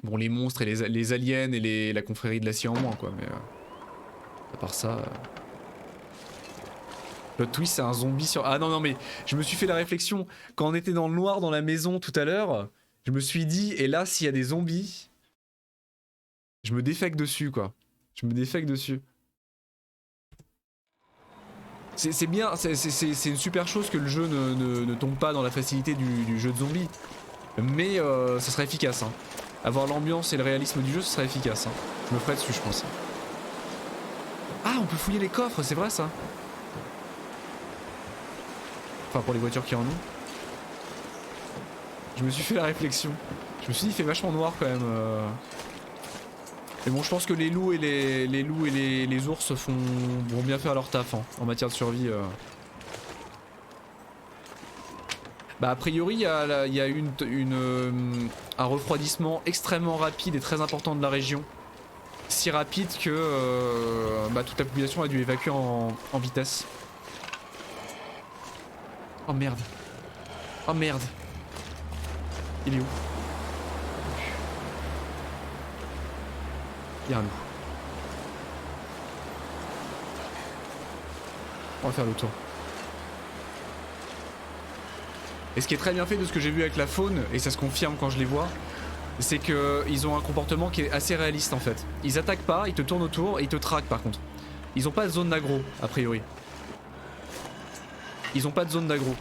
Bon, les monstres et les aliens et la confrérie de l'acier en moins, quoi, mais à part ça... Plot twist, c'est un zombie sur... Ah non, non, mais je me suis fait la réflexion, quand on était dans le noir dans la maison tout à l'heure, je me suis dit, et là, s'il y a des zombies, je me défecte dessus, quoi. Je me défecte dessus. C'est bien, c'est une super chose que le jeu ne tombe pas dans la facilité du jeu de zombies. Mais ça serait efficace. Hein. Avoir l'ambiance et le réalisme du jeu, ce serait efficace. Hein. Je me ferais dessus, je pense. Ah, on peut fouiller les coffres, c'est vrai ça. Enfin, pour les voitures qui en ont. Je me suis fait la réflexion. Je me suis dit, il fait vachement noir quand même. Mais bon, je pense que les loups et les ours vont bien faire leur taf hein, en matière de survie. Bah a priori il y a eu un refroidissement extrêmement rapide et très important de la région. Si rapide que bah, toute la population a dû évacuer en vitesse. Oh merde. Oh merde. Il est où? Il y a un loup. On va faire le tour. Et ce qui est très bien fait de ce que j'ai vu avec la faune, et ça se confirme quand je les vois, c'est qu'ils ont un comportement qui est assez réaliste en fait. Ils attaquent pas, ils te tournent autour et ils te traquent par contre. Ils ont pas de zone d'aggro, a priori. Ils ont pas de zone d'aggro.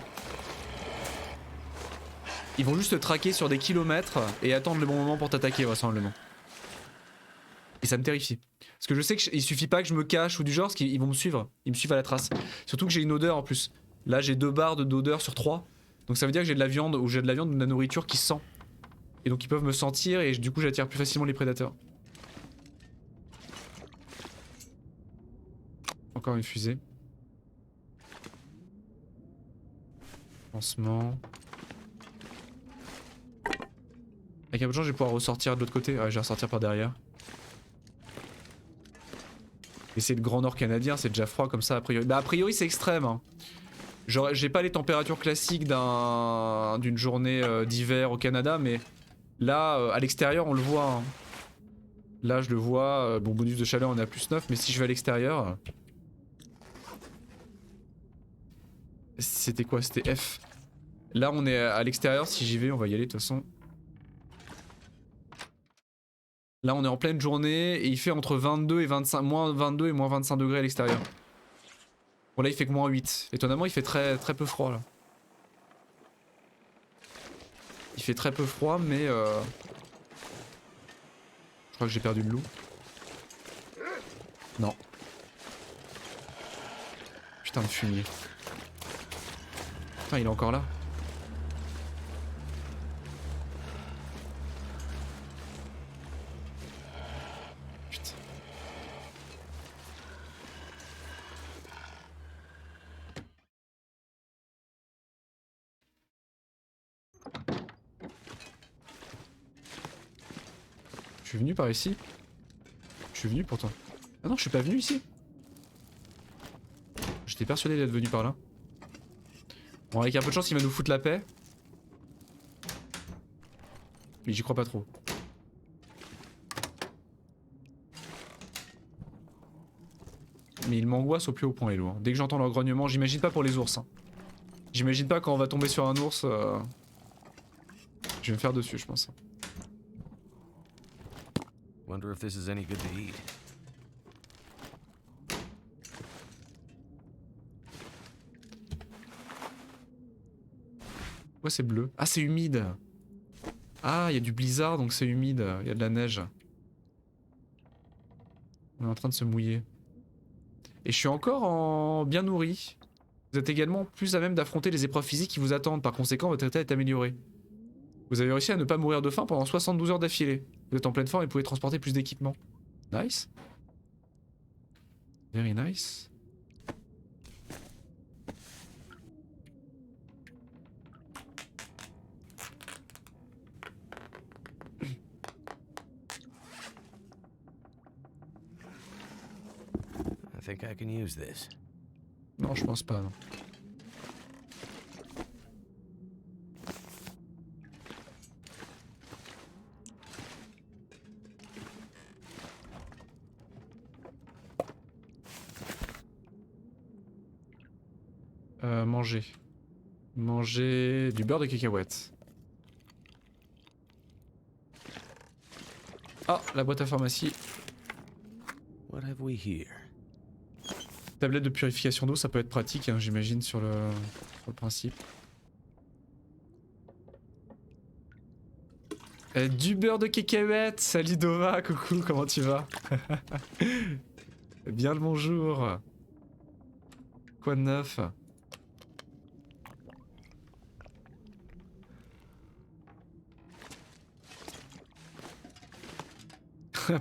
Ils vont juste te traquer sur des kilomètres et attendre le bon moment pour t'attaquer vraisemblablement. Et ça me terrifie. Parce que je sais qu'il suffit pas que je me cache ou du genre, parce qu'ils vont me suivre. Ils me suivent à la trace. Surtout que j'ai une odeur en plus. Là j'ai 2 barres d'odeur sur 3. Donc ça veut dire que j'ai de la viande ou de la nourriture qui sent. Et donc ils peuvent me sentir et du coup j'attire plus facilement les prédateurs. Encore une fusée. Pansement. Avec un peu de chance je vais pouvoir ressortir de l'autre côté. Ouais, je vais ressortir par derrière. Et c'est le grand nord canadien, c'est déjà froid comme ça a priori. Bah a priori c'est extrême hein. Genre j'ai pas les températures classiques d'une journée d'hiver au Canada mais là à l'extérieur on le voit hein. Là je le vois, bon bonus de chaleur on est à +9 mais si je vais à l'extérieur... C'était quoi? C'était F. Là on est à l'extérieur, si j'y vais on va y aller de toute façon. Là on est en pleine journée et il fait entre 22 et 25, moins 22 et moins 25 degrés à l'extérieur. Bon là il fait que moins 8. Étonnamment il fait très peu froid là. Il fait très peu froid mais je crois que j'ai perdu le loup. Non. Putain de fumier. Putain il est encore là. Putain. Je suis venu par ici. Je suis venu pourtant. Ah non je suis pas venu ici. J'étais persuadé d'être venu par là. Bon avec un peu de chance il va nous foutre la paix. Mais j'y crois pas trop. Mais il m'angoisse au plus haut point les loups. Hein. Dès que j'entends leur grognement, j'imagine pas pour les ours. Hein. J'imagine pas quand on va tomber sur un ours. Je vais me faire dessus je pense. Wonder if this is any good to eat. Ouais c'est bleu. Ah c'est humide. Ah il y a du blizzard donc c'est humide. Il y a de la neige. On est en train de se mouiller. Et je suis encore bien nourri. Vous êtes également plus à même d'affronter les épreuves physiques qui vous attendent. Par conséquent votre état est amélioré. Vous avez réussi à ne pas mourir de faim pendant 72 heures d'affilée. Vous êtes en pleine forme et pouvez transporter plus d'équipements. Nice. Very nice. I think I can use this. Non, je pense pas. Non. Manger. Manger du beurre de cacahuète. Ah, la boîte à pharmacie. What have we here? Tablette de purification d'eau, ça peut être pratique, hein, j'imagine, sur le principe. Du beurre de cacahuète. Salut Dova, coucou, comment tu vas? Bien le bonjour. Quoi de neuf?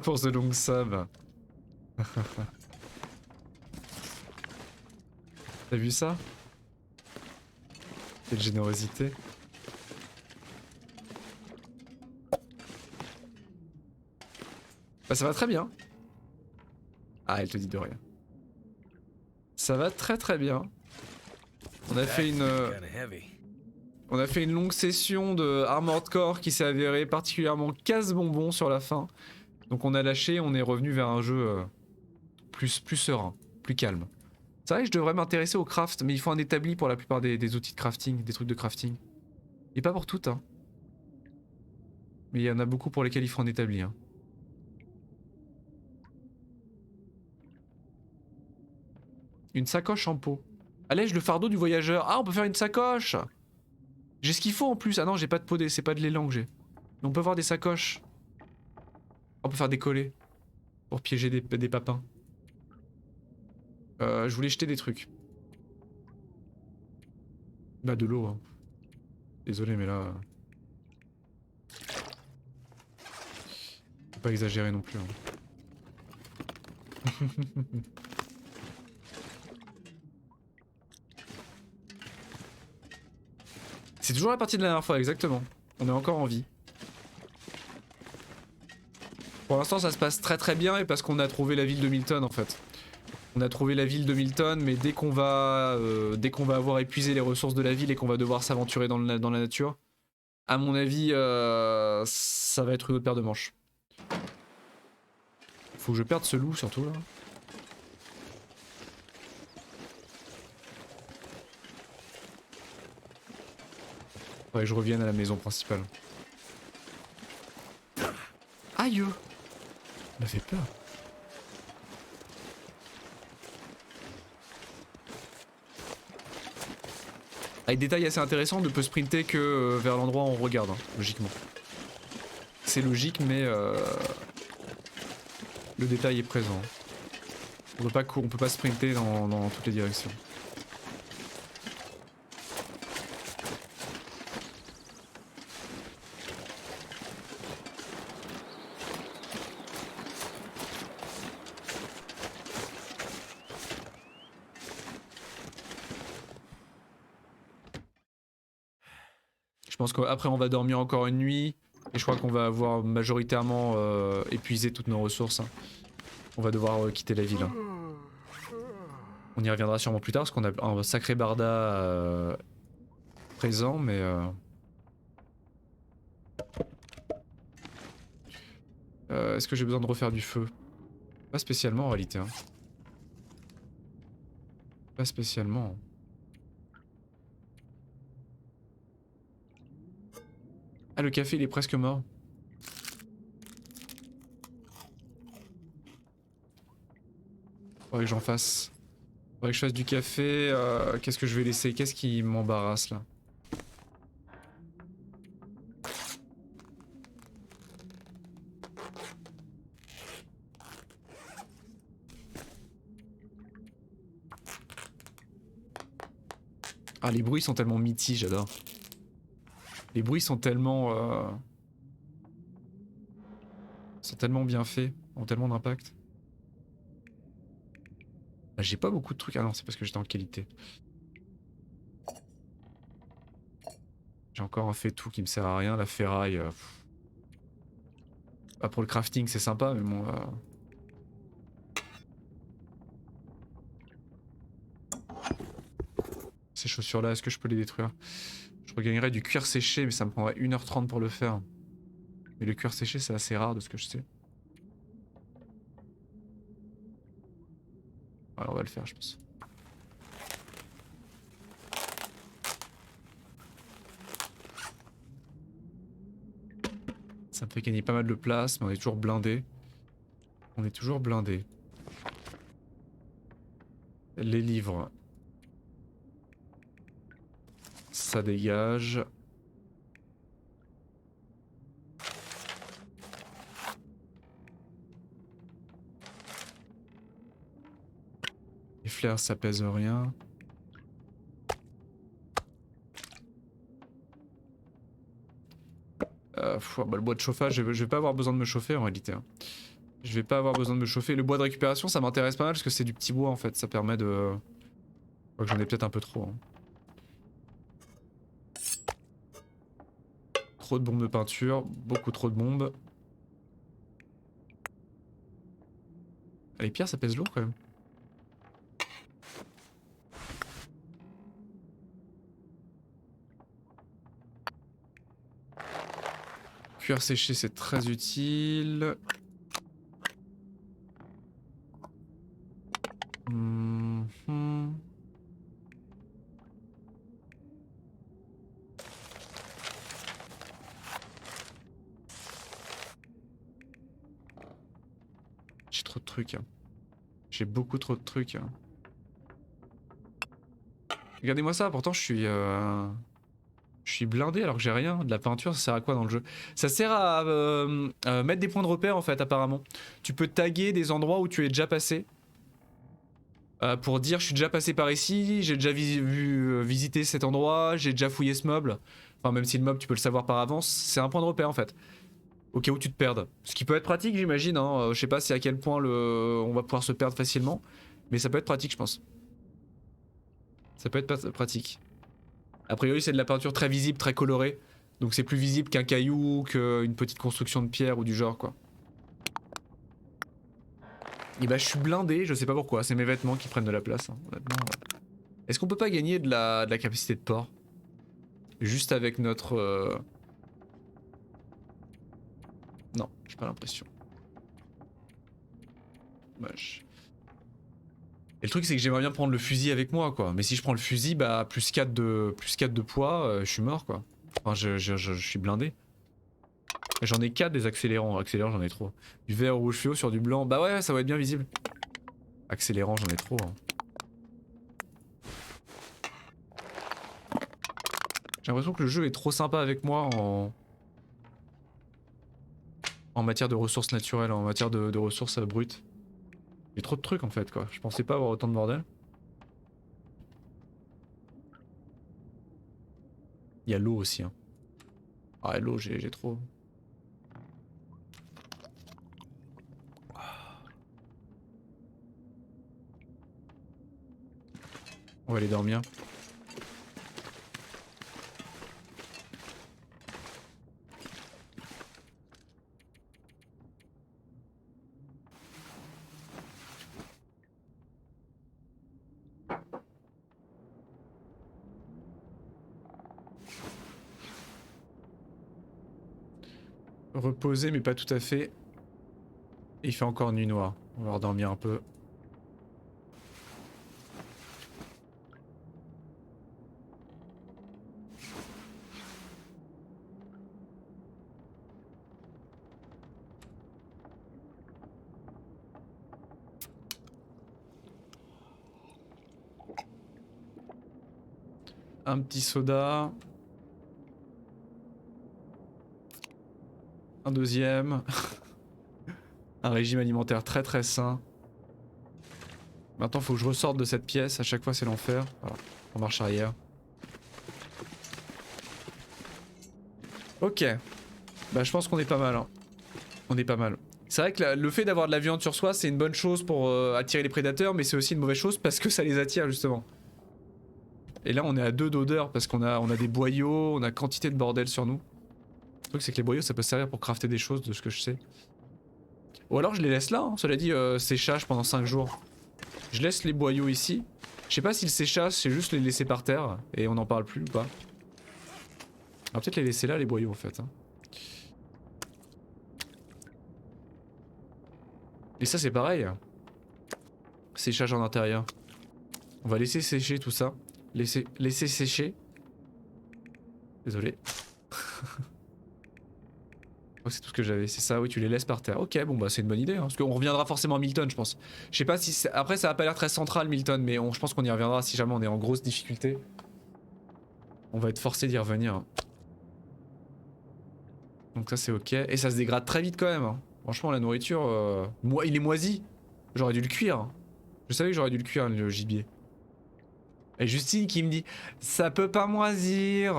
Pour The Long Sub. T'as vu ça? Quelle générosité. Bah ça va très bien. Ah, elle te dit de rien. Ça va très très bien. On a fait une longue session de Armored Core qui s'est avérée particulièrement casse-bonbon sur la fin. Donc on a lâché, on est revenu vers un jeu plus serein, plus calme. C'est vrai que je devrais m'intéresser au craft, mais il faut un établi pour la plupart des outils de crafting, des trucs de crafting. Et pas pour toutes, hein. Mais il y en a beaucoup pour lesquels il faut un établi, hein. Une sacoche en peau. Allège le fardeau du voyageur. Ah, on peut faire une sacoche. J'ai ce qu'il faut en plus. Ah non, j'ai pas de peau, c'est pas de l'élan que j'ai. Mais on peut avoir des sacoches. On peut faire des collets. Pour piéger des papins. Je voulais jeter des trucs. Bah de l'eau, hein. Désolé mais là... Faut pas exagérer non plus, hein. C'est toujours la partie de la dernière fois, exactement. On est encore en vie. Pour l'instant ça se passe très très bien et parce qu'on a trouvé la ville de Milton en fait. On a trouvé la ville de Milton mais dès qu'on va avoir épuisé les ressources de la ville et qu'on va devoir s'aventurer dans la nature, à mon avis ça va être une autre paire de manches. Faut que je perde ce loup surtout là. Faudrait que je revienne à la maison principale. Aïe! Ça m'a fait peur. Avec des détails assez intéressants, on ne peut sprinter que vers l'endroit où on regarde, hein, logiquement. C'est logique, mais le détail est présent. On peut pas sprinter dans toutes les directions. Je pense qu'après on va dormir encore une nuit et je crois qu'on va avoir majoritairement épuisé toutes nos ressources, hein. On va devoir quitter la ville, hein. On y reviendra sûrement plus tard parce qu'on a un sacré barda présent mais... Est-ce que j'ai besoin de refaire du feu? Pas spécialement en réalité, hein. Pas spécialement. Ah le café il est presque mort. Faudrait que j'en fasse. Faudrait que je fasse du café. Qu'est-ce que je vais laisser? Qu'est-ce qui m'embarrasse là? Ah les bruits sont tellement mythiques, j'adore. Les bruits sont tellement bien faits, ont tellement d'impact. Ah, j'ai pas beaucoup de trucs. Ah non, c'est parce que j'étais en qualité. J'ai encore un fait tout qui me sert à rien, la ferraille. Bah, pour le crafting c'est sympa mais bon... Ces chaussures là, est-ce que je peux les détruire? Je regagnerais du cuir séché mais ça me prendrait 1h30 pour le faire. Mais le cuir séché c'est assez rare de ce que je sais. Alors on va le faire je pense. Ça me fait gagner pas mal de place, mais on est toujours blindé. On est toujours blindé. Les livres. Ça dégage. Les fleurs, ça pèse rien. Bah, le bois de chauffage, je vais pas avoir besoin de me chauffer en réalité. Hein. Je vais pas avoir besoin de me chauffer. Le bois de récupération, ça m'intéresse pas mal parce que c'est du petit bois en fait. Ça permet de... Je crois que j'en ai peut-être un peu trop. Hein. Trop de bombes de peinture, beaucoup trop de bombes. Les pierres, ça pèse lourd quand même. Cuir séché, c'est très utile. J'ai trop de trucs. Hein. J'ai beaucoup trop de trucs. Hein. Regardez-moi ça, pourtant je suis blindé alors que j'ai rien. De la peinture, ça sert à quoi dans le jeu? Ça sert à mettre des points de repère en fait, apparemment. Tu peux taguer des endroits où tu es déjà passé. Pour dire je suis déjà passé par ici, j'ai déjà visité cet endroit, j'ai déjà fouillé ce meuble. Enfin, même si le meuble tu peux le savoir par avance, c'est un point de repère en fait. Au cas où tu te perdes. Ce qui peut être pratique, j'imagine. Hein. Je sais pas si à quel point on va pouvoir se perdre facilement. Mais ça peut être pratique, je pense. Ça peut être pratique. A priori, c'est de la peinture très visible, très colorée. Donc c'est plus visible qu'un caillou, qu'une petite construction de pierre ou du genre, quoi. Et bah, je suis blindé, je sais pas pourquoi. C'est mes vêtements qui prennent de la place. Hein, honnêtement. Est-ce qu'on peut pas gagner de la capacité de port? Juste avec notre... Non, j'ai pas l'impression. Dommage. Et le truc, c'est que j'aimerais bien prendre le fusil avec moi, quoi. Mais si je prends le fusil, bah, plus 4 de poids, je suis mort, quoi. Enfin, je suis blindé. J'en ai 4 des accélérants. Accélérants, j'en ai trop. Du vert au rouge fluo sur du blanc. Bah ouais, ça va être bien visible. Accélérant, j'en ai trop. Hein. J'ai l'impression que le jeu est trop sympa avec moi en matière de ressources naturelles, en matière de ressources brutes. J'ai trop de trucs en fait, quoi. Je pensais pas avoir autant de bordel. Il y a l'eau aussi. Hein. Ah, l'eau, j'ai trop. On va aller dormir. Reposer, mais pas tout à fait. Et il fait encore nuit noire. On va redormir un peu. Un petit soda. Un deuxième. Un régime alimentaire très très sain. Maintenant, faut que je ressorte de cette pièce. À chaque fois, c'est l'enfer. Voilà. En marche arrière. Ok. Bah, je pense qu'on est pas mal. Hein. On est pas mal. C'est vrai que le fait d'avoir de la viande sur soi, c'est une bonne chose pour attirer les prédateurs, mais c'est aussi une mauvaise chose parce que ça les attire, justement. Et là, on est à 2 d'odeur parce qu'on a des boyaux, on a quantité de bordel sur nous. Le truc, c'est que les boyaux, ça peut servir pour crafter des choses, de ce que je sais. Ou alors, je les laisse là, hein. Cela dit, séchage pendant 5 jours. Je laisse les boyaux ici. Je sais pas si le séchage, c'est juste les laisser par terre et on n'en parle plus ou pas. On va peut-être les laisser là, les boyaux, en fait. Hein. Et ça, c'est pareil. Séchage en intérieur. On va laisser sécher tout ça. Laisser sécher. Désolé. crois que c'est tout ce que j'avais. C'est ça, oui, tu les laisses par terre. Ok, bon bah c'est une bonne idée. Hein, parce qu'on reviendra forcément à Milton, je pense. Je sais pas si... Après, ça a pas l'air très central, Milton, mais je pense qu'on y reviendra si jamais on est en grosse difficulté. On va être forcé d'y revenir. Donc ça c'est ok. Et ça se dégrade très vite quand même. Hein. Franchement, la nourriture... il est moisi. J'aurais dû le cuire. Hein. Je savais que j'aurais dû le cuire, le gibier. Et Justine qui me dit ça peut pas moisir.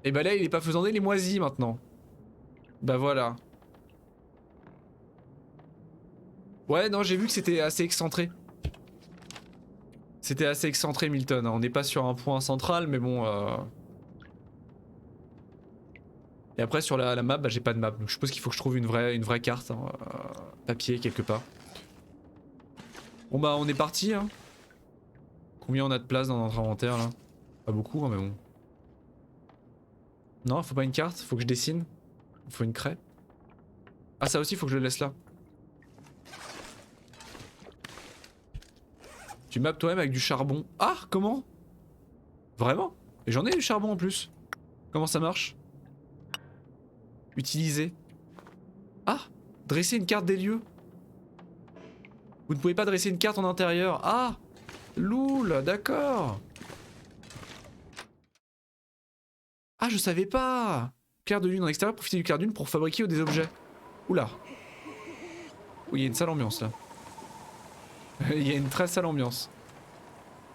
Et bah là il est pas faisandé, il est moisi maintenant. Bah voilà. Ouais non j'ai vu que c'était assez excentré. C'était assez excentré Milton, hein. On n'est pas sur un point central mais bon Et après sur la map bah j'ai pas de map. Donc je suppose qu'il faut que je trouve une vraie carte hein, papier quelque part. Bon bah on est parti hein. Combien on a de place dans notre inventaire là? Pas beaucoup hein, mais bon. Non faut pas une carte, faut que je dessine. Faut une craie. Ah ça aussi faut que je le laisse là. Tu maps toi-même avec du charbon. Ah comment? Vraiment? Et j'en ai du charbon en plus. Comment ça marche? Utiliser. Ah! Dresser une carte des lieux. Vous ne pouvez pas dresser une carte en intérieur. Ah! Loul, d'accord. Ah je savais pas. Clair de lune en extérieur, profitez du clair de lune pour fabriquer des objets. Oula. Oui, il y a une sale ambiance là. Il y a une très sale ambiance.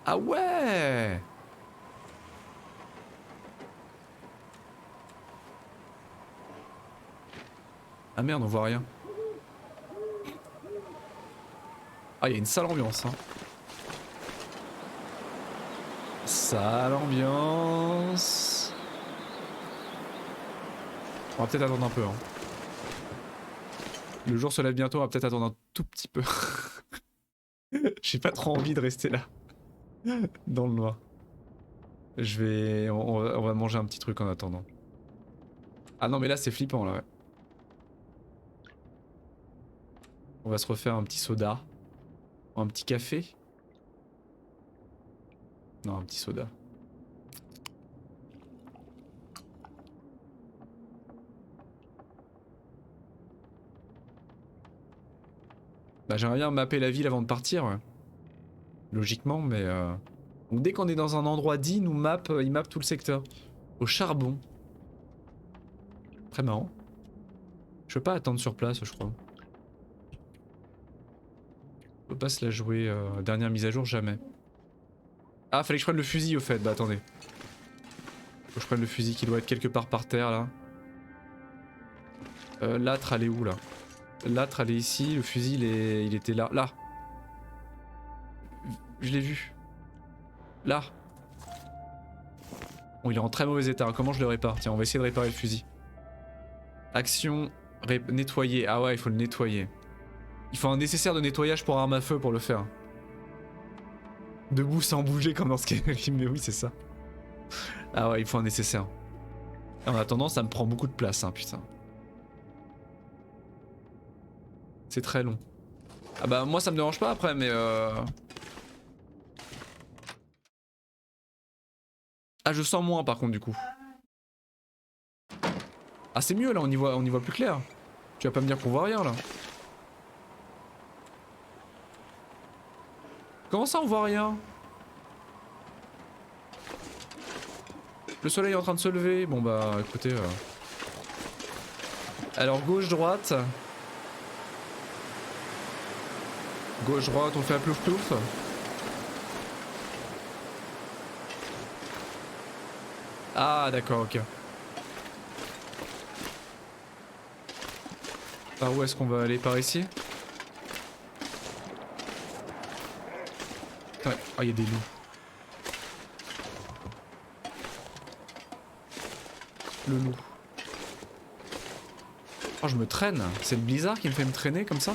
Ah ouais! Ah merde, on voit rien. Ah, il y a une sale ambiance, hein. Sale ambiance. On va peut-être attendre un peu, hein. Le jour se lève bientôt, on va peut-être attendre un tout petit peu. J'ai pas trop envie de rester là. Dans le noir. On va manger un petit truc en attendant. Ah non mais là c'est flippant là ouais. On va se refaire un petit soda. Un petit café. Non un petit soda. Bah j'aimerais bien mapper la ville avant de partir ouais. Logiquement mais Donc dès qu'on est dans un endroit dit, il map tout le secteur. Au charbon. Très marrant. Je peux pas attendre sur place je crois. Je peux pas se la jouer dernière mise à jour jamais. Ah fallait que je prenne le fusil au fait, bah attendez. Faut que je prenne le fusil qui doit être quelque part par terre là. L'âtre elle est où là? L'âtre elle est ici, le fusil il était là. Là. Je l'ai vu. Là. Bon il est en très mauvais état, comment je le répare? Tiens on va essayer de réparer le fusil. Action, nettoyer, ah ouais il faut le nettoyer. Il faut un nécessaire de nettoyage pour arme à feu pour le faire. Debout sans bouger comme dans Skyrim, mais oui c'est ça. Ah ouais il faut un nécessaire. En attendant ça me prend beaucoup de place hein putain. C'est très long. Ah bah moi ça me dérange pas après mais Ah je sens moins par contre du coup. Ah c'est mieux là on y voit plus clair. Tu vas pas me dire qu'on voit rien là. Comment ça on voit rien? Le soleil est en train de se lever. Bon bah écoutez Alors gauche droite. Gauche droite on fait un plouf plouf. Ah d'accord ok. Par où est-ce qu'on va aller? Par ici? Ouais. Ah, il y a des loups. Le loup. Oh, je me traîne. C'est le blizzard qui me fait me traîner comme ça?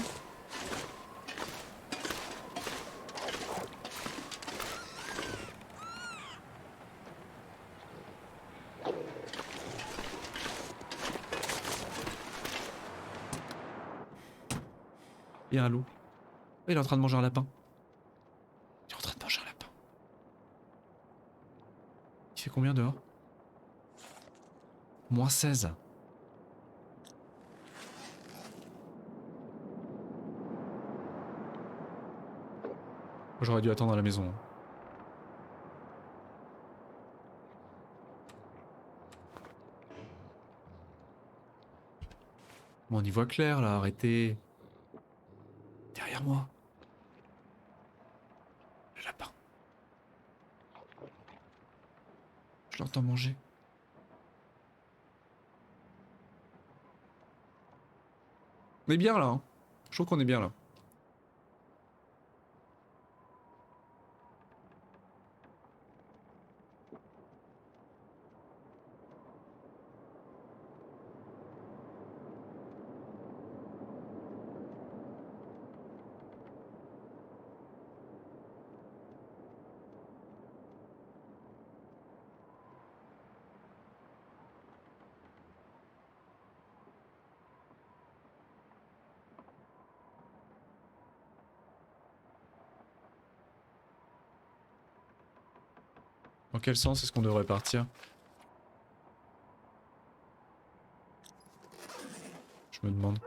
Il y a un loup. Il est en train de manger un lapin. Il est en train de manger un lapin. Il fait combien dehors? Moins 16. J'aurais dû attendre à la maison. Bon, on y voit clair là, arrêtez. Derrière moi. Le lapin. Je l'entends manger. On est bien là, hein. Je trouve qu'on est bien là. Dans quel sens est-ce qu'on devrait partir? Je me demande.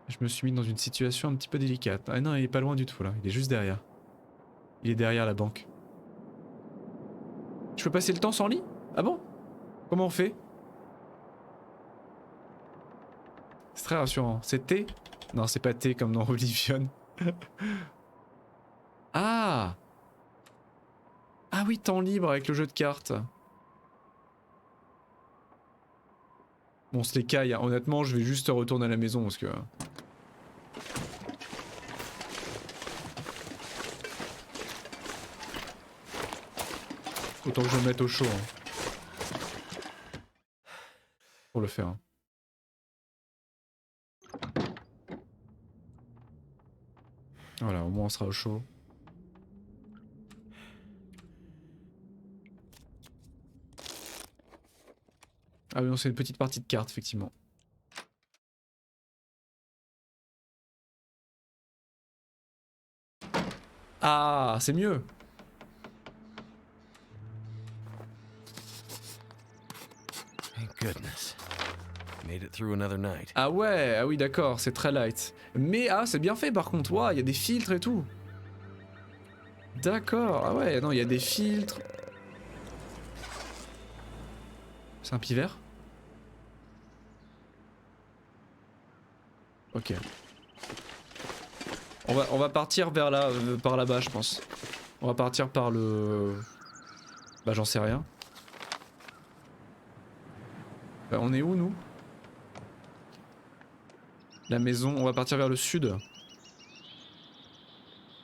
Je me suis mis dans une situation un petit peu délicate. Ah non, il est pas loin du tout là, il est juste derrière. Il est derrière la banque. Je peux passer le temps sans lit? Ah bon? Comment on fait? C'est très rassurant. C'est T? Non, c'est pas T comme dans Oblivion. Ah! Ah oui, temps libre avec le jeu de cartes. Bon, on se les caille, hein. Honnêtement, je vais juste retourner à la maison parce que... Autant que je me mette au chaud. Hein. Pour le faire. Hein. Voilà, au moins on sera au chaud. Ah oui, non, c'est une petite partie de cartes, effectivement. Ah, c'est mieux. Thank goodness. Made it through another night. Ah ouais, ah oui d'accord, c'est très light. Mais ah, c'est bien fait par contre, waouh, il y a des filtres et tout. D'accord, ah ouais, non, il y a des filtres. C'est un pivert? Ok. On va partir vers là, par là-bas, je pense. On va partir par le... Bah j'en sais rien. Bah, on est où nous? La maison, on va partir vers le sud.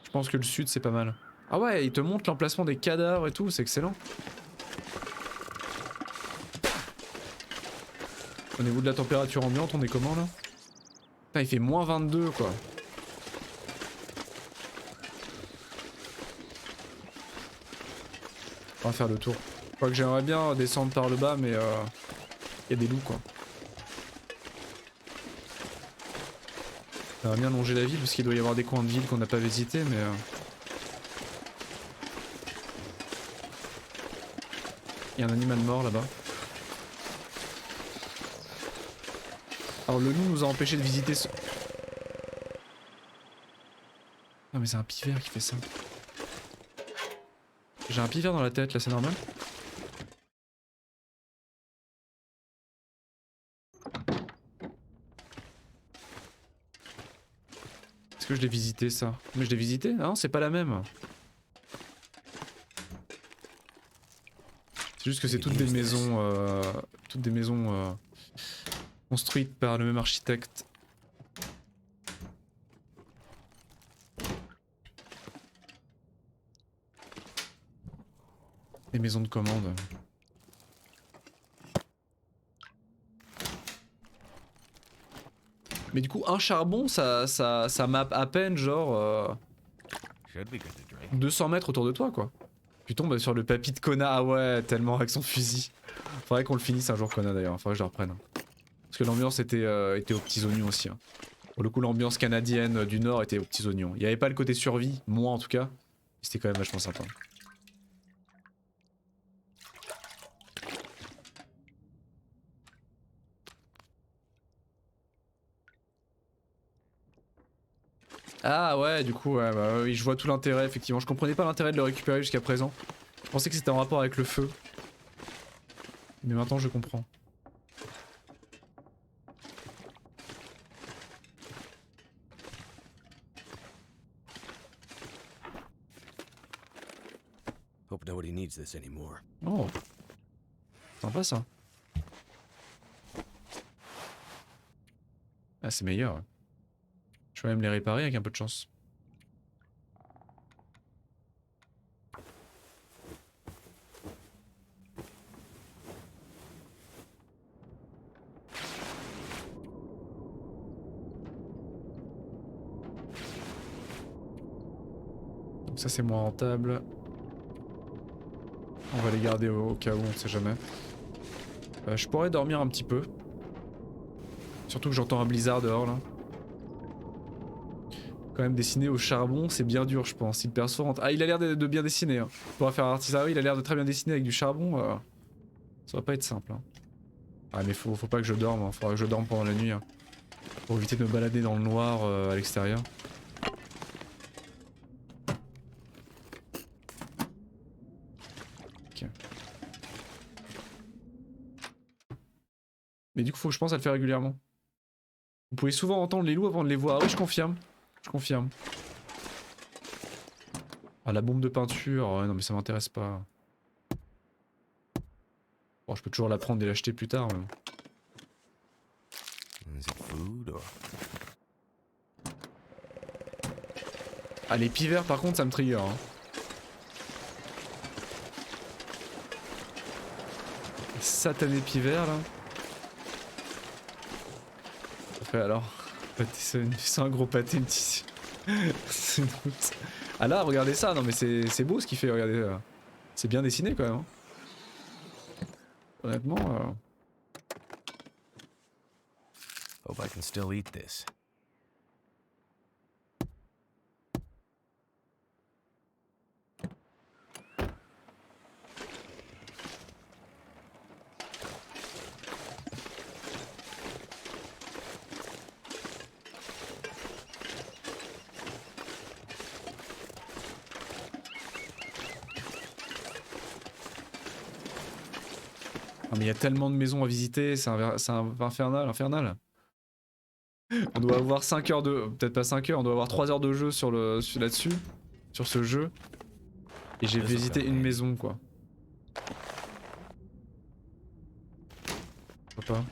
Je pense que le sud c'est pas mal. Ah ouais, il te montre l'emplacement des cadavres et tout, c'est excellent. Au niveau de la température ambiante, on est comment là? Putain, il fait moins 22 quoi. On va faire le tour. Je crois que j'aimerais bien descendre par le bas, mais y a des loups quoi. J'aimerais bien longer la ville parce qu'il doit y avoir des coins de ville qu'on n'a pas visités, mais... Il y a un animal mort là-bas. Alors le loup nous a empêché de visiter ce... Non mais c'est un pivert qui fait ça. J'ai un pivert dans la tête là, c'est normal? Est-ce que je l'ai visité ça? Mais je l'ai visité? Non, c'est pas la même. C'est juste que c'est toutes des maisons construites par le même architecte. Des maisons de commande. Mais du coup, un charbon, ça map à peine genre 200 mètres autour de toi quoi. Tu tombes sur le papy de Kona, ah ouais, tellement avec son fusil. Faudrait qu'on le finisse un jour Kona d'ailleurs, faudrait que je le reprenne. Parce que l'ambiance était aux petits oignons aussi. Hein. Pour le coup l'ambiance canadienne du nord était aux petits oignons. Il n'y avait pas le côté survie, moi en tout cas. C'était quand même vachement sympa. Ah ouais, du coup, ouais, bah, oui, je vois tout l'intérêt, effectivement. Je comprenais pas l'intérêt de le récupérer jusqu'à présent. Je pensais que c'était en rapport avec le feu. Mais maintenant je comprends. Hope nobody needs this anymore. Oh, sympa ça. Ah, c'est meilleur. Ouais. Je vais même les réparer avec un peu de chance. Donc ça c'est moins rentable. On va les garder au cas où, on sait jamais. Je pourrais dormir un petit peu. Surtout que j'entends un blizzard dehors là. Quand même dessiner au charbon, c'est bien dur je pense. Il perso rentre. Ah il a l'air de bien dessiner. Hein. Pour faire un artisanat, il a l'air de très bien dessiner avec du charbon. Ça va pas être simple. Hein. Ah mais faut pas que je dorme, hein. Faudra que je dorme pendant la nuit. Hein. Pour éviter de me balader dans le noir à l'extérieur. Ok. Mais du coup faut que je pense à le faire régulièrement. Vous pouvez souvent entendre les loups avant de les voir. Ah oui je confirme. Je confirme. Ah la bombe de peinture, ouais, non mais ça m'intéresse pas. Bon je peux toujours la prendre et l'acheter plus tard. Mais... Is it food or... Ah les pivers par contre ça me trigger. Hein. Les satanés pivers là. Après alors, c'est un gros pâté une tissu. C'est une route. Ah là regardez ça, non mais c'est beau ce qu'il fait, regardez. C'est bien dessiné quand même. Hein. Honnêtement. Hope I can still eat this. Non mais il y a tellement de maisons à visiter, c'est infernal. On doit avoir 5 heures de... Peut-être pas 5 heures, on doit avoir 3 heures de jeu là-dessus. Sur ce jeu. Et j'ai visité une maison quoi. Pourquoi pas.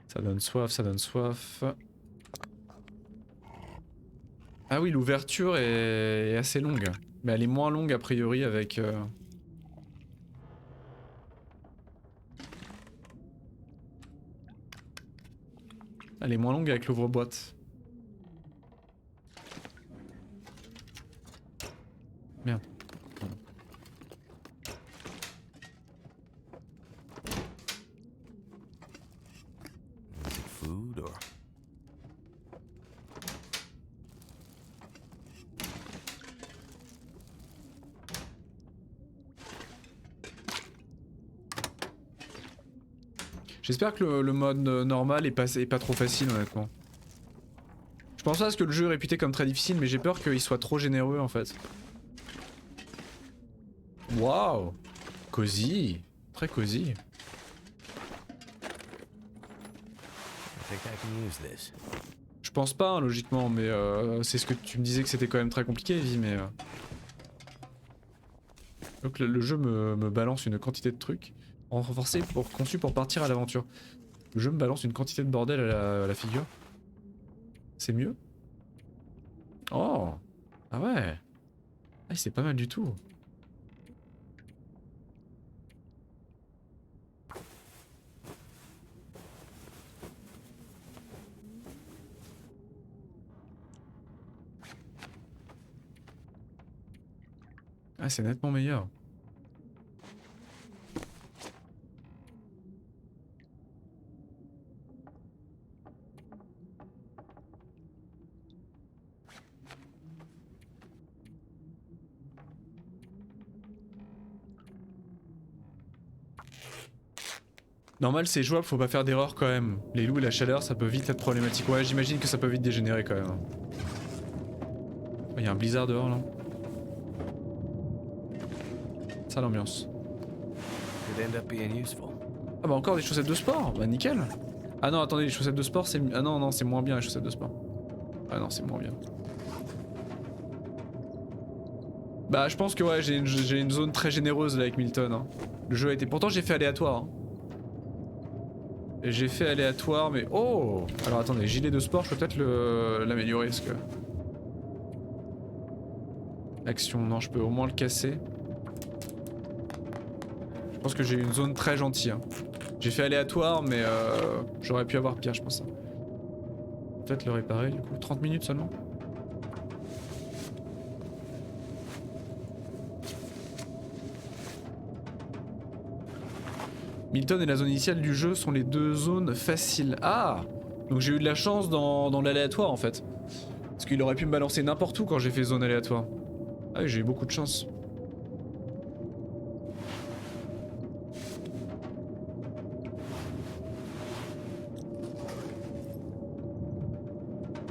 Ça donne soif, ça donne soif. Ah oui, l'ouverture est assez longue. Mais elle est moins longue a priori avec... Elle est moins longue avec l'ouvre-boîte. Merde. Is it food or... J'espère que le mode normal est pas trop facile honnêtement. Je pense pas à ce que le jeu est réputé comme très difficile mais j'ai peur qu'il soit trop généreux en fait. Waouh, cosy, très cosy. I think I can use this. Je pense pas hein, logiquement mais c'est ce que tu me disais que c'était quand même très compliqué Evie mais... Donc le jeu me balance une quantité de trucs. Renforcé conçu pour partir à l'aventure. Le jeu me balance une quantité de bordel à la figure. C'est mieux? Oh! Ah ouais! Ah c'est pas mal du tout. Ah, c'est nettement meilleur. Normal, c'est jouable, faut pas faire d'erreur quand même. Les loups et la chaleur, ça peut vite être problématique. Ouais, j'imagine que ça peut vite dégénérer quand même. Il y a un blizzard dehors là. Ça l'ambiance. Could end up being useful. Ah bah encore des chaussettes de sport, bah nickel. Ah non, attendez, les chaussettes de sport c'est... Ah non, non, c'est moins bien les chaussettes de sport. Ah non, c'est moins bien. Bah je pense que ouais, j'ai une zone très généreuse là avec Milton. Hein. Le jeu a été... Pourtant j'ai fait aléatoire. Hein. J'ai fait aléatoire mais... Oh. Alors attendez, gilet de sport, je peux peut-être l'améliorer parce que... Action, non, je peux au moins le casser. Je pense que j'ai une zone très gentille. Hein. J'ai fait aléatoire mais j'aurais pu avoir pire je pense. Peut-être le réparer du coup. 30 minutes seulement. Milton et la zone initiale du jeu sont les deux zones faciles. Ah. Donc j'ai eu de la chance dans l'aléatoire en fait. Parce qu'il aurait pu me balancer n'importe où quand j'ai fait zone aléatoire. Ah oui, j'ai eu beaucoup de chance.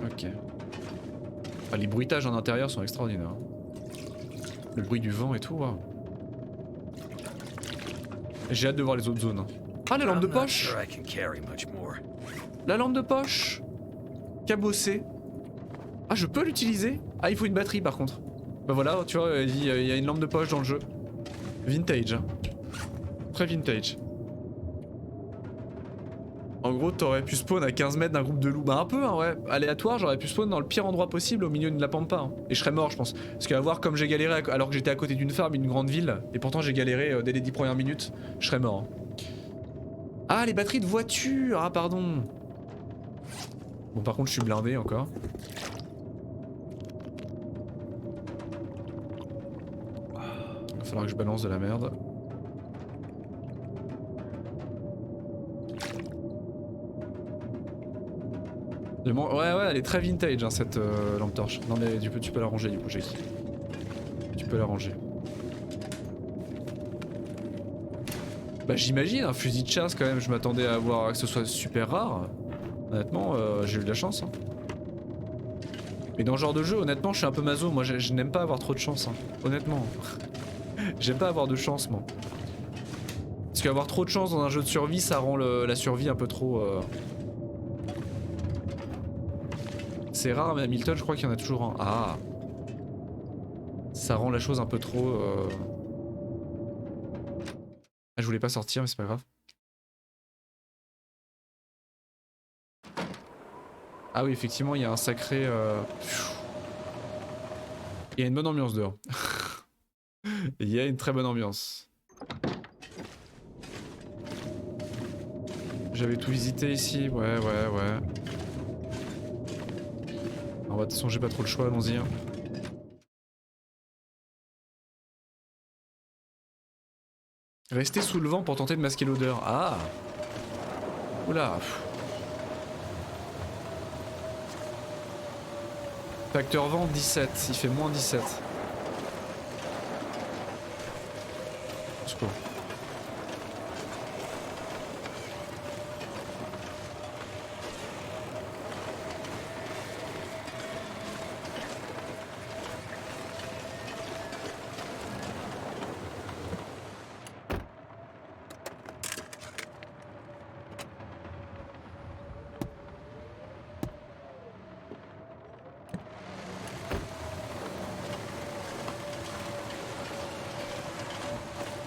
Ok. Ah, les bruitages en intérieur sont extraordinaires. Le bruit du vent et tout, waouh. J'ai hâte de voir les autres zones. Ah, la lampe de poche! La lampe de poche! Cabossée. Ah, je peux l'utiliser? Ah, il faut une batterie par contre. Bah voilà, tu vois, il y a une lampe de poche dans le jeu. Vintage. Hein. Très vintage. En gros, t'aurais pu spawn à 15 mètres d'un groupe de loups. Bah un peu, hein, ouais. Aléatoire, j'aurais pu spawn dans le pire endroit possible au milieu de la pampa. Hein. Et je serais mort, je pense. Parce qu'à voir comme j'ai galéré alors que j'étais à côté d'une farm, une grande ville, et pourtant j'ai galéré dès les 10 premières minutes, je serais mort. Hein. Ah, les batteries de voiture! Ah, pardon. Bon, par contre, je suis blindé encore. Il va falloir que je balance de la merde. Ouais, ouais, elle est très vintage hein, cette lampe torche. Non mais tu peux la ranger du coup, Jackie. Tu peux la ranger. Bah j'imagine, un fusil de chasse quand même, je m'attendais à voir que ce soit super rare. Honnêtement, j'ai eu de la chance. Hein. Mais dans ce genre de jeu, honnêtement, je suis un peu maso. Moi, je n'aime pas avoir trop de chance. Hein. Honnêtement. J'aime pas avoir de chance, moi. Parce qu'avoir trop de chance dans un jeu de survie, ça rend la survie un peu trop... C'est rare, mais Hamilton, je crois qu'il y en a toujours un. Ah. Ça rend la chose un peu trop... Ah, je voulais pas sortir, mais c'est pas grave. Ah oui, effectivement, il y a un sacré... Il y a une bonne ambiance dehors. Il y a une très bonne ambiance. J'avais tout visité ici, ouais. Alors, de toute façon, j'ai pas trop le choix, allons-y. Hein. Rester sous le vent pour tenter de masquer l'odeur. Ah. Oula. Facteur vent 17, il fait moins 17. C'est quoi ?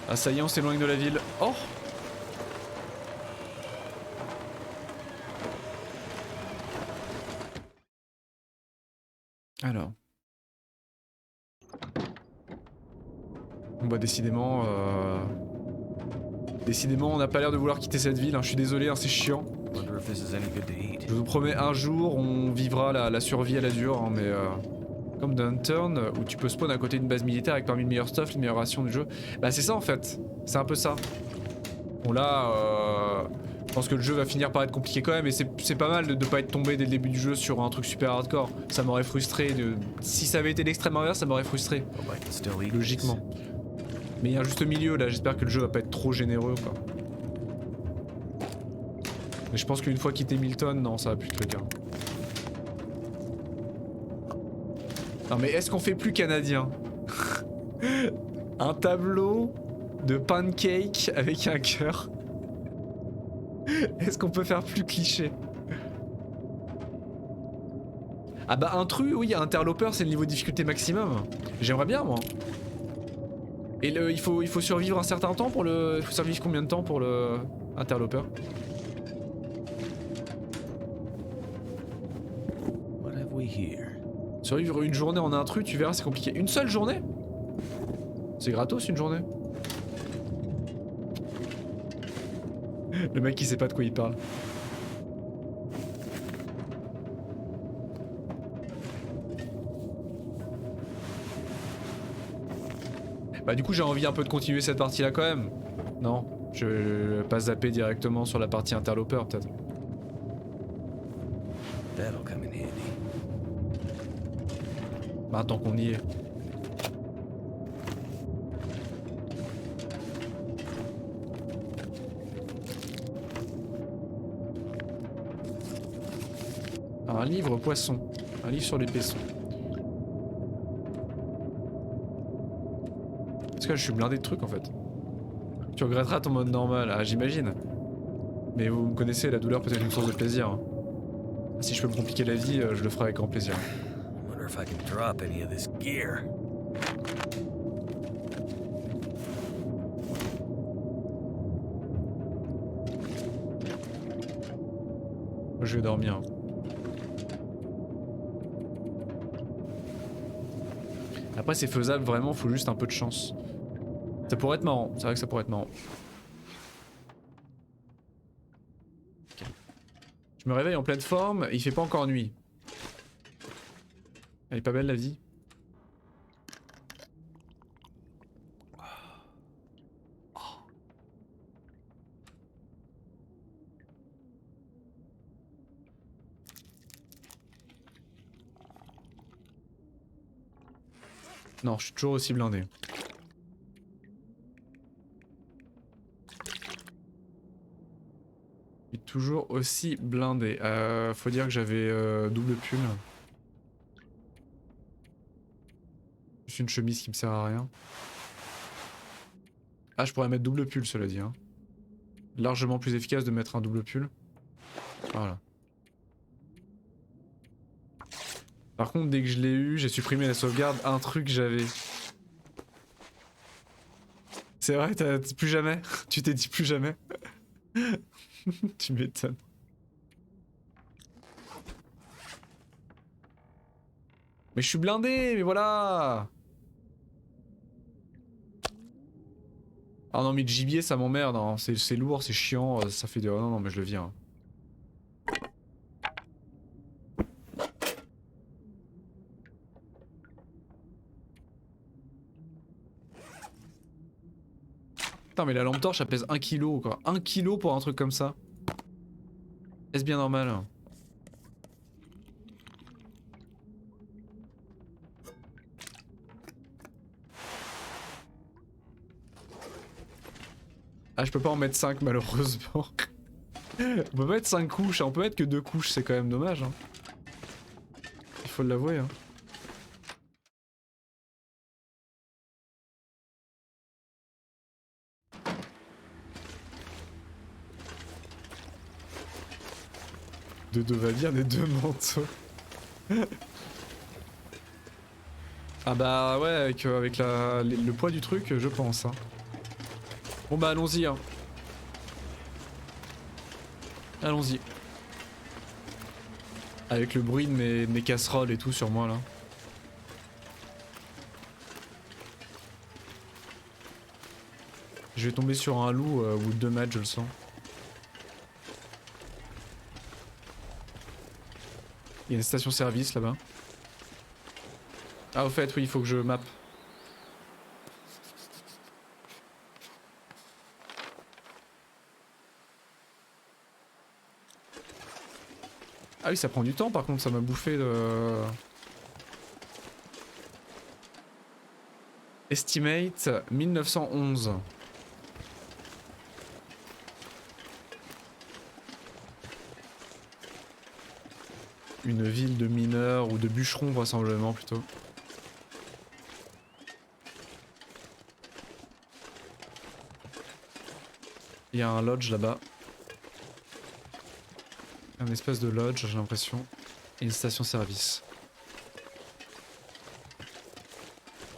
Ah ça y est, on s'éloigne de la ville. Oh! Alors. Bon bah décidément... Décidément on n'a pas l'air de vouloir quitter cette ville, hein. Je suis désolé, hein, c'est chiant. Je vous promets un jour on vivra la survie à la dure, hein, mais... Comme dans Turn où tu peux spawn à côté d'une base militaire avec parmi le meilleur stuff, les meilleures rations du jeu. Bah c'est ça en fait, c'est un peu ça. Bon là, je pense que le jeu va finir par être compliqué quand même et c'est pas mal de pas être tombé dès le début du jeu sur un truc super hardcore. Ça m'aurait frustré, si ça avait été l'extrême inverse ça m'aurait frustré, logiquement. Mais il y a un juste milieu là, j'espère que le jeu va pas être trop généreux quoi. Mais je pense qu'une fois quitté Milton, non ça va plus être le cas. Non mais est-ce qu'on fait plus canadien? Un tableau de pancake avec un cœur. Est-ce qu'on peut faire plus cliché? Ah bah intrus, oui, interloper c'est le niveau de difficulté maximum. J'aimerais bien moi. Et il faut survivre un certain temps pour le... Il faut survivre combien de temps pour le interloper? What have we here? Survivre une journée en intrus, tu verras c'est compliqué. Une seule journée? C'est gratos une journée. Le mec qui sait pas de quoi il parle. Bah du coup j'ai envie un peu de continuer cette partie là quand même. Non, je vais pas zapper directement sur la partie interloper peut-être. That'll come in handy. Bah tant qu'on y est. Un livre poisson. Un livre sur les paissons. Parce que je suis blindé de trucs en fait. Tu regretteras ton mode normal, ah j'imagine. Mais vous me connaissez, la douleur peut être une source de plaisir. Hein. Si je peux me compliquer la vie, je le ferai avec grand plaisir. Wonder if I can drop any of this gear. Je vais dormir. Après c'est faisable vraiment, faut juste un peu de chance. Ça pourrait être marrant, c'est vrai que ça pourrait être marrant. Okay. Je me réveille en pleine forme, il fait pas encore nuit. Elle est pas belle la vie. Non, je suis toujours aussi blindé. Je suis toujours aussi blindé. Faut dire que j'avais double pull. Juste une chemise qui me sert à rien. Ah, je pourrais mettre double pull cela dit. Hein. Largement plus efficace de mettre un double pull. Voilà. Par contre, dès que je l'ai eu, j'ai supprimé la sauvegarde. Un truc j'avais. C'est vrai, t'as dit plus jamais. Tu t'es dit plus jamais. Tu m'étonnes. Mais je suis blindé, mais voilà. Ah non mais le gibier ça m'emmerde, hein. C'est lourd, c'est chiant, ça fait de... Oh non non mais je le viens. Putain mais la lampe torche elle pèse 1 kg quoi. 1 kg pour un truc comme ça. Est-ce bien normal? Ah je peux pas en mettre 5 malheureusement. On peut pas mettre 5 couches, on peut mettre que 2 couches, c'est quand même dommage. Hein. Il faut l'avouer. Hein. De deux va-dire des deux manteaux. Ah bah ouais, avec le poids du truc, je pense. Hein. Bon bah allons-y. Hein. Allons-y. Avec le bruit de mes casseroles et tout sur moi là. Je vais tomber sur un loup au bout de 2 mètres, je le sens. Il y a une station-service là-bas. Ah au fait oui il faut que je map. Ah oui ça prend du temps par contre, ça m'a bouffé de... Estimate 1911. Une ville de mineurs ou de bûcherons vraisemblablement plutôt. Il y a un lodge là-bas. Un espèce de lodge j'ai l'impression. Et une station-service.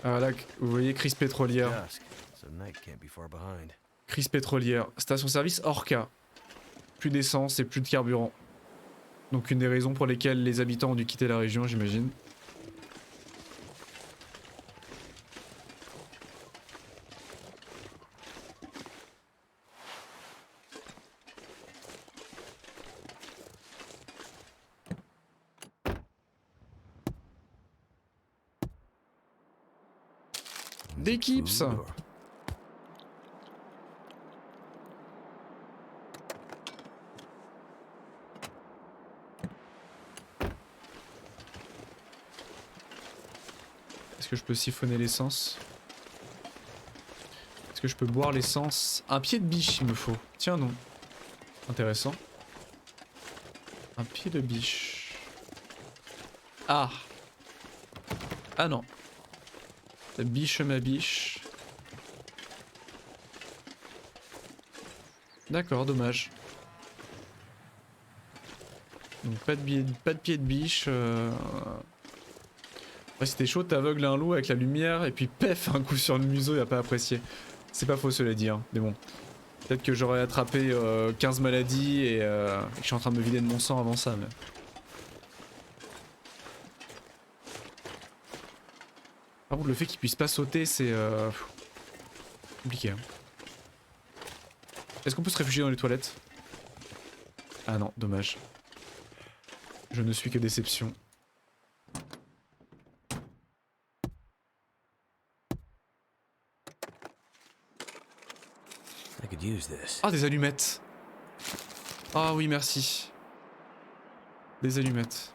Ah là, vous voyez crise pétrolière. Dusk, so night can't be far behind. Crise pétrolière. Station-service Orca. Plus d'essence et plus de carburant. Donc une des raisons pour lesquelles les habitants ont dû quitter la région j'imagine. D'équipes ça. Food or- Est-ce que je peux siphonner l'essence? Est-ce que je peux boire l'essence? Un pied de biche il me faut. Tiens non. Intéressant. Un pied de biche. Ah. Ah non. La biche ma biche. D'accord, dommage. Donc pas de pied de biche. Ouais, c'était chaud, t'aveugles un loup avec la lumière et puis pef, un coup sur le museau, il a pas apprécié. C'est pas faux cela dit, hein. Mais bon. Peut-être que j'aurais attrapé 15 maladies et que je suis en train de me vider de mon sang avant ça. Mais... Par contre, le fait qu'il puisse pas sauter, c'est compliqué. Hein. Est-ce qu'on peut se réfugier dans les toilettes? Ah non, dommage. Je ne suis que déception. I could use this. Ah, des allumettes. Ah oui, merci. Des allumettes.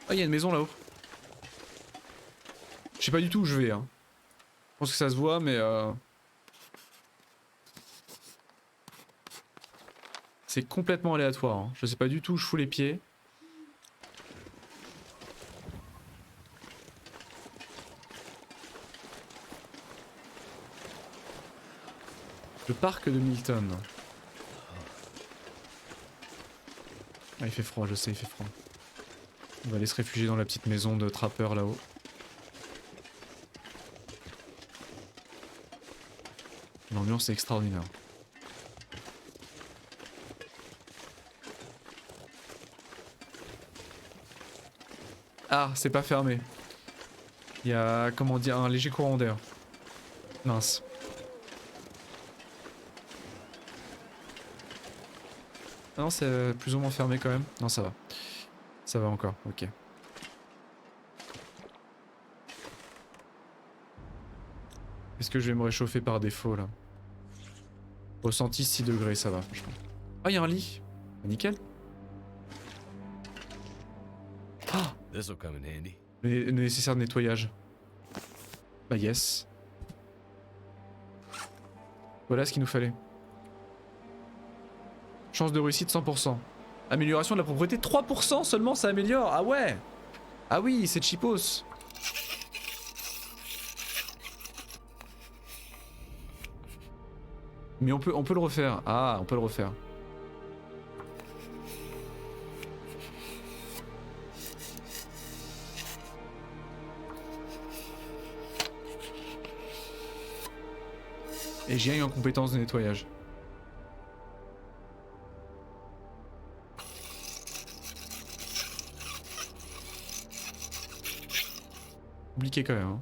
Ah, il y a une maison là-haut. Je sais pas du tout où je vais. Hein. Je pense que ça se voit, mais... C'est complètement aléatoire. Hein. Je sais pas du tout où je fous les pieds. Le parc de Milton. Ah, il fait froid, je sais, il fait froid. On va aller se réfugier dans la petite maison de trappeur là-haut. L'ambiance est extraordinaire. Ah, c'est pas fermé. Il y a, comment dire, un léger courant d'air. Mince. Non, c'est plus ou moins fermé quand même. Non, ça va. Ça va encore, ok. Est-ce que je vais me réchauffer par défaut là? Ressenti 6 degrés, ça va franchement. Ah, il y a un lit. Nickel. Ah, This'll come in handy. le nécessaire de nettoyage. Bah yes. Voilà ce qu'il nous fallait. Chance de réussite 100%. Amélioration de la propreté 3% seulement ça améliore. Ah ouais. Ah oui c'est cheapos. Mais on peut le refaire. Ah on peut le refaire. Et j'ai eu en compétence de nettoyage. Compliqué quand même. Hein.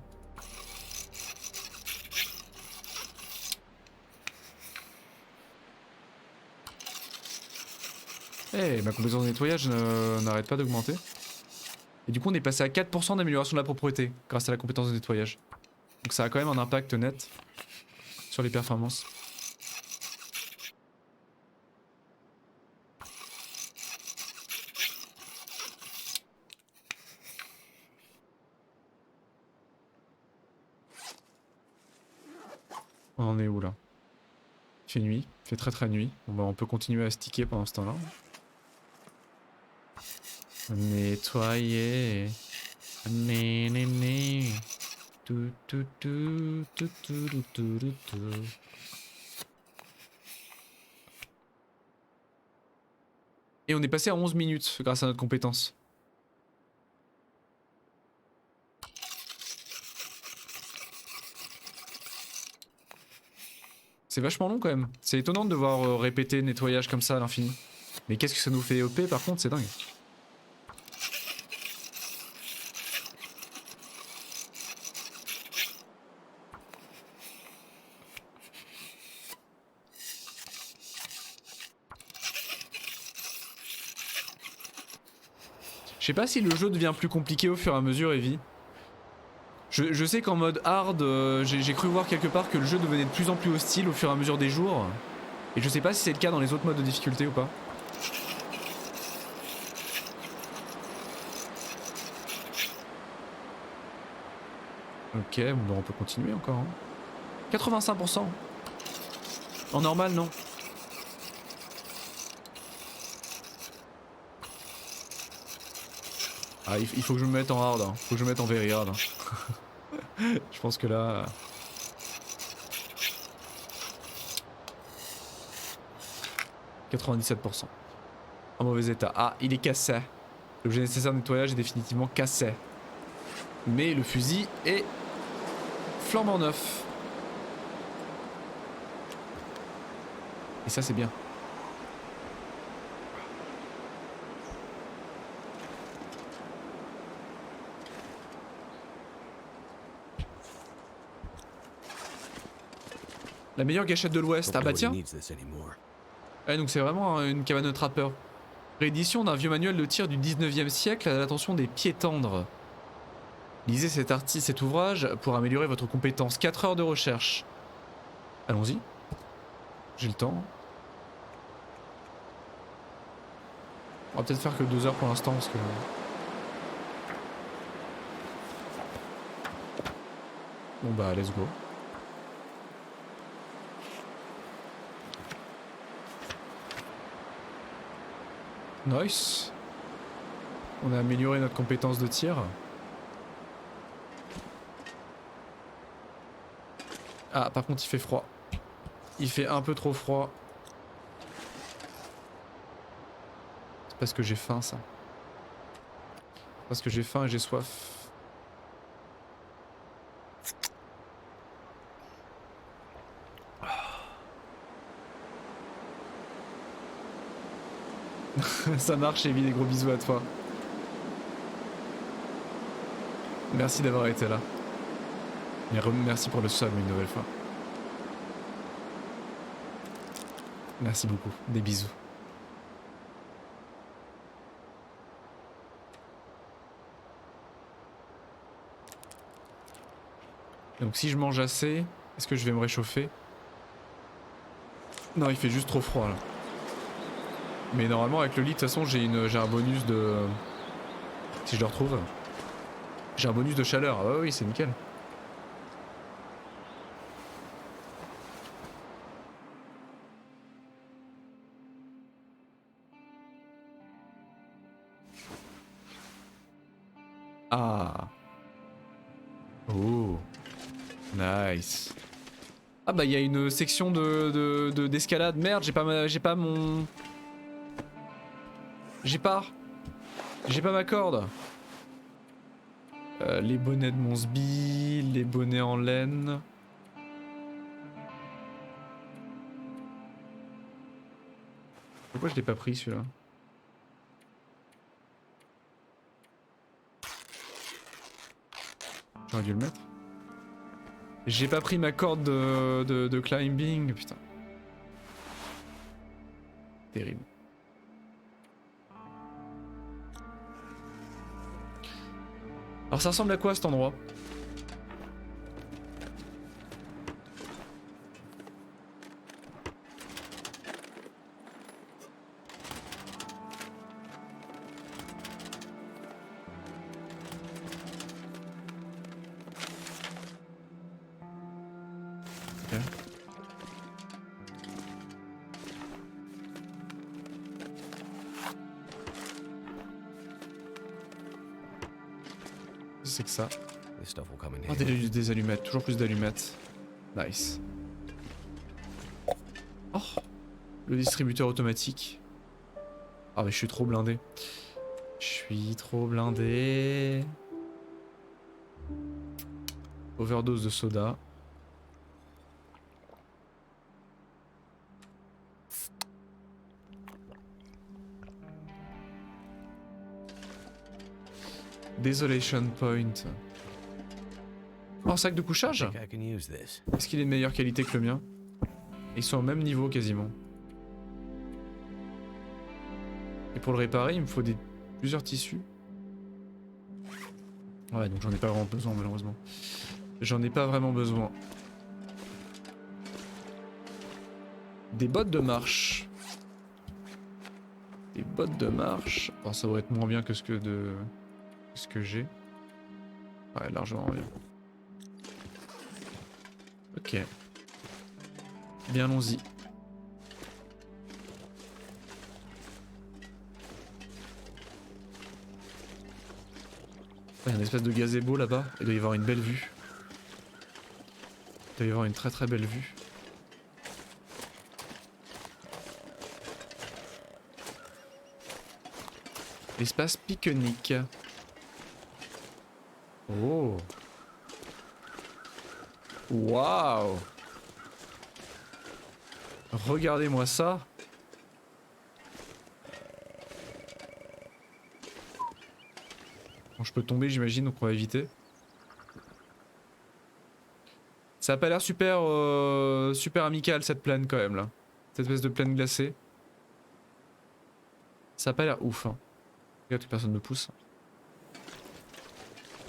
Eh, ma compétence de nettoyage n'arrête pas d'augmenter. Et du coup, on est passé à 4% d'amélioration de la propreté grâce à la compétence de nettoyage. Donc ça a quand même un impact net sur les performances. On en est où là? Il fait nuit, il fait très nuit. Bon bah on peut continuer à sticker pendant ce temps-là. Nettoyer. Né, né, né. Tout, tout, tout, tout, tout, tout, tout, tout, tout. Et on est passé à 11 minutes grâce à notre compétence. C'est vachement long quand même. C'est étonnant de devoir répéter nettoyage comme ça à l'infini. Mais qu'est-ce que ça nous fait EOP par contre, c'est dingue. Je sais pas si le jeu devient plus compliqué au fur et à mesure, Evie. Je sais qu'en mode hard, j'ai cru voir quelque part que le jeu devenait de plus en plus hostile au fur et à mesure des jours. Et je sais pas si c'est le cas dans les autres modes de difficulté ou pas. Ok, bon bah on peut continuer encore. Hein. 85%. En normal, non. Ah, il faut que je me mette en hard. Hein. Faut que je me mette en very hard. Hein. Je pense que là... 97%. En mauvais état. Ah, il est cassé. L'objet nécessaire de nettoyage est définitivement cassé. Mais le fusil est flambant neuf. Et ça c'est bien. La meilleure gâchette de l'Ouest. Ah bah tiens. Ouais, donc c'est vraiment une cabane de trappeur. Réédition d'un vieux manuel de tir du 19e siècle à l'attention des pieds tendres. Lisez cet ouvrage pour améliorer votre compétence. 4 heures de recherche. Allons-y. J'ai le temps. On va peut-être faire que 2 heures pour l'instant parce que... Bon bah let's go. Nice. On a amélioré notre compétence de tir. Ah par contre il fait froid. Il fait un peu trop froid. C'est parce que j'ai faim ça. Parce que j'ai faim et j'ai soif. Ça marche, Evie, des gros bisous à toi. Merci d'avoir été là. Et merci pour le sub une nouvelle fois. Merci beaucoup, des bisous. Donc si je mange assez, est-ce que je vais me réchauffer? Non, il fait juste trop froid là. Mais normalement avec le lit de toute façon j'ai un bonus de... Si je le retrouve. J'ai un bonus de chaleur, ah bah oui c'est nickel. Ah. Oh. Nice. Ah bah il y a une section d'escalade. Merde, j'ai pas mon... J'ai pas ma corde. Les bonnets de mon sbi, les bonnets en laine. Pourquoi je l'ai pas pris celui-là? J'aurais dû le mettre. J'ai pas pris ma corde de climbing, putain. Terrible. Alors ça ressemble à quoi cet endroit? C'est que ça. This stuff will come in Oh, handy. des allumettes, toujours plus d'allumettes. Nice. Oh, le distributeur automatique. Ah mais je suis trop blindé. Je suis trop blindé. Overdose de soda. Desolation Point. Oh, sac de couchage? I think I can use this. Est-ce qu'il est de meilleure qualité que le mien? Ils sont au même niveau quasiment. Et pour le réparer, il me faut plusieurs tissus. Ouais, donc j'en ai pas vraiment besoin malheureusement. J'en ai pas vraiment besoin. Des bottes de marche. Des bottes de marche. Oh, ça va être moins bien que ce que j'ai. Ouais, largement bien. Ok. Bien, allons-y. Il y a une espèce de gazebo là-bas. Il doit y avoir une belle vue. Il doit y avoir une très très belle vue. Espace pique-nique. Oh. Waouh. Regardez-moi ça. Bon, je peux tomber, j'imagine, donc on va éviter. Ça a pas l'air super, super amical cette plaine quand même là. Cette espèce de plaine glacée. Ça a pas l'air ouf. Hein. Regarde que personne ne pousse.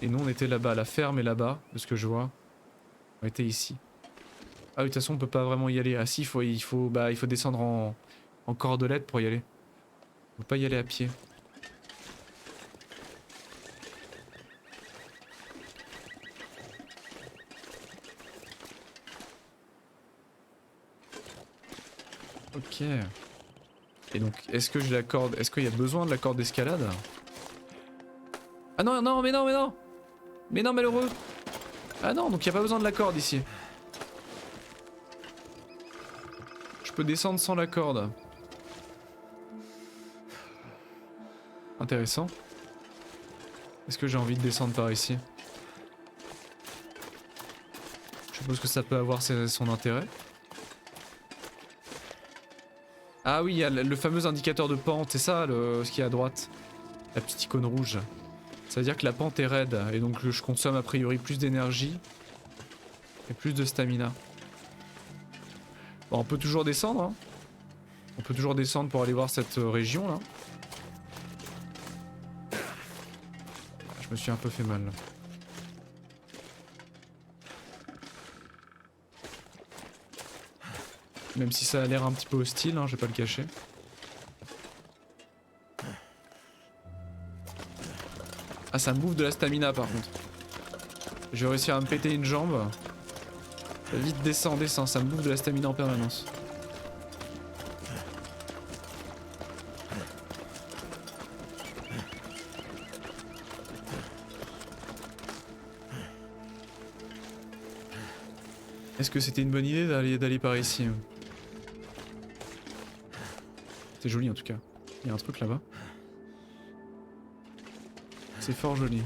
Et nous on était là-bas, la ferme est là-bas, de ce que je vois. On était ici. Ah oui, de toute façon on peut pas vraiment y aller. Ah si, il faut descendre en cordelette pour y aller. On peut pas y aller à pied. Ok. Et donc, est-ce que j'ai la corde? Est-ce qu'il y a besoin de la corde d'escalade? Ah non, non, mais non, mais non! Mais non, malheureux! Ah non, donc il n'y a pas besoin de la corde ici. Je peux descendre sans la corde. Intéressant. Est-ce que j'ai envie de descendre par ici? Je suppose que ça peut avoir son intérêt. Ah oui, il y a le fameux indicateur de pente, c'est ça ce qui est à droite. La petite icône rouge. Ça veut dire que la pente est raide et donc je consomme a priori plus d'énergie et plus de stamina. Bon, on peut toujours descendre. Hein. On peut toujours descendre pour aller voir cette région là. Je me suis un peu fait mal. Là. Même si ça a l'air un petit peu hostile, hein, je vais pas le cacher. Ah, ça me bouffe de la stamina par contre. Je vais réussir à me péter une jambe. Vite, descends, descends, ça me bouffe de la stamina en permanence. Est-ce que c'était une bonne idée d'aller par ici? C'est joli en tout cas. Il y a un truc là-bas. C'est fort joli.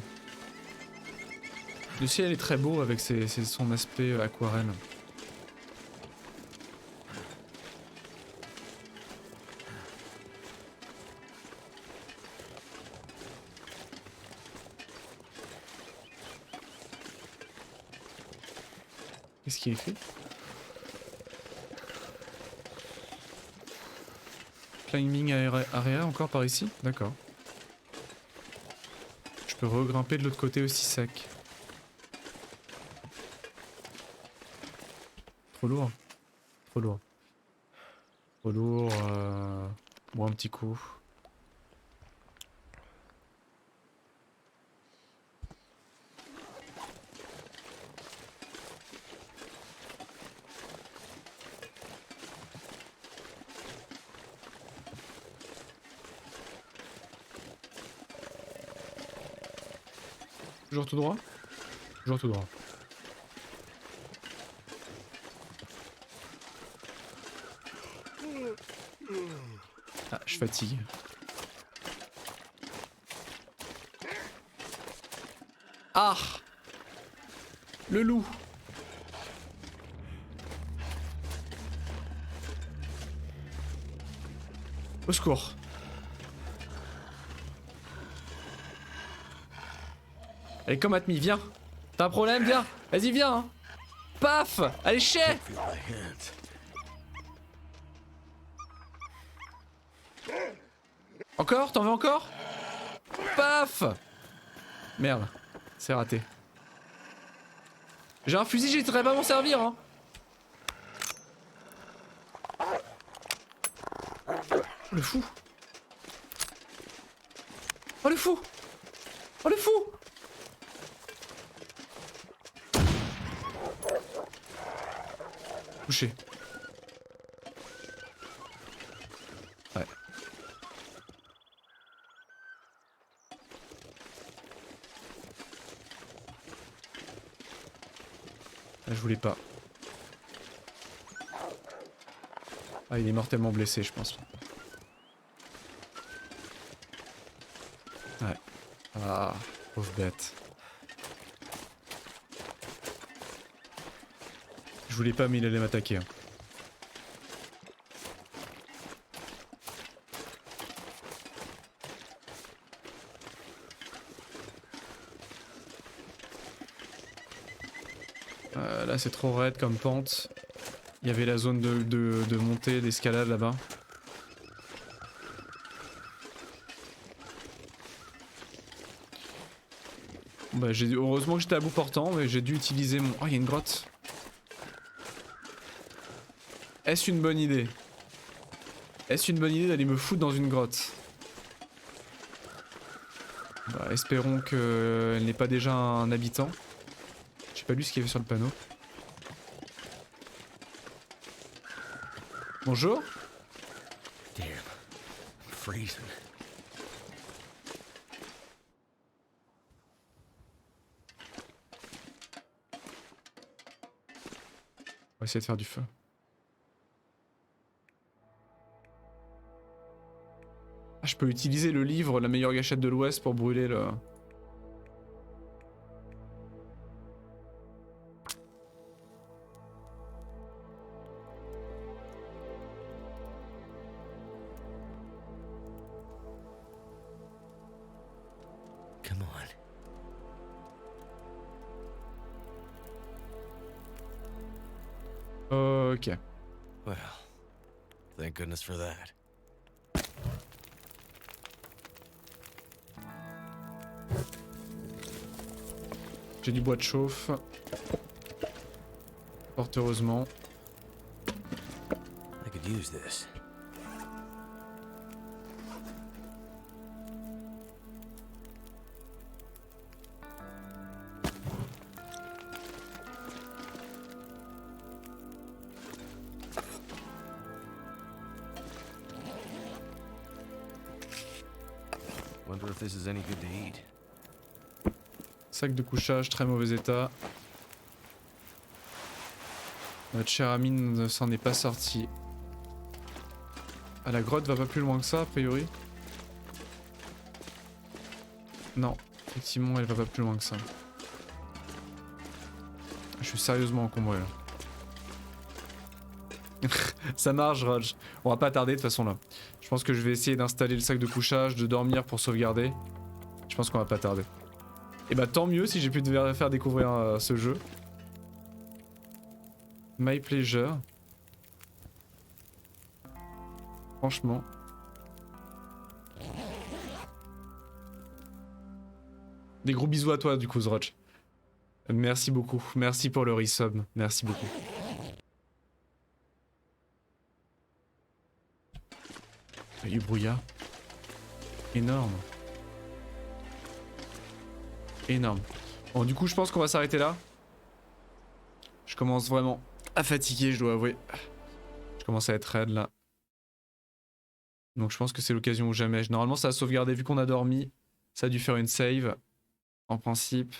Le ciel est très beau avec son aspect aquarelle. Qu'est-ce qui est fait? Climbing area encore par ici? D'accord. Je je peux regrimper de l'autre côté aussi sec. Trop lourd. Trop lourd. Trop lourd. Bon, un petit coup. Toujours tout droit? Toujours tout droit. Ah, je fatigue. Ah! Le loup! Au secours. Allez, come at me, viens. T'as un problème, viens. Vas-y, viens. Hein. Paf! Allez, chais! Encore? T'en veux encore? Paf! Merde, c'est raté. J'ai un fusil, j'essaierai pas m'en servir, hein. Oh, le fou! Oh le fou! Oh le fou! Touché. Ouais. Ah, je voulais pas. Ah, il est mortellement blessé, je pense. Ouais. Ah, pauvre bête. Je voulais pas, mais il allait m'attaquer. Hein. Là, c'est trop raide comme pente. Il y avait la zone de montée, d'escalade là-bas. Bah, heureusement que j'étais à bout portant, mais j'ai dû utiliser mon... Oh, il y a une grotte. Est-ce une bonne idée? Est-ce une bonne idée d'aller me foutre dans une grotte? Bah, espérons qu'elle n'est pas déjà un habitant. J'ai pas lu ce qu'il y avait sur le panneau. Bonjour. Damn, I'm freezing. On va essayer de faire du feu. Ah, je peux utiliser le livre La meilleure gâchette de l'Ouest pour brûler le... Come on. Ok. Well, thank goodness for that. J'ai du bois de chauffe. Fort heureusement. I could use this. Wonder if this is any good to eat. Sac de couchage, très mauvais état. Notre cher ami ne s'en est pas sorti. Ah, la grotte va pas plus loin que ça, a priori. Non, effectivement, elle va pas plus loin que ça. Je suis sérieusement encombré là. Ça marche, Rodge. On va pas tarder de toute façon là. Je pense que je vais essayer d'installer le sac de couchage, de dormir pour sauvegarder. Je pense qu'on va pas tarder. Et bah tant mieux si j'ai pu te faire découvrir ce jeu. My pleasure. Franchement. Des gros bisous à toi du coup Zroch. Merci beaucoup, merci pour le resub, merci beaucoup. Il y a du brouillard. Énorme. Énorme. Bon du coup je pense qu'on va s'arrêter là. Je commence vraiment à fatiguer, je dois avouer. Je commence à être raide là. Donc je pense que c'est l'occasion ou jamais. Normalement ça a sauvegardé vu qu'on a dormi. Ça a dû faire une save. En principe.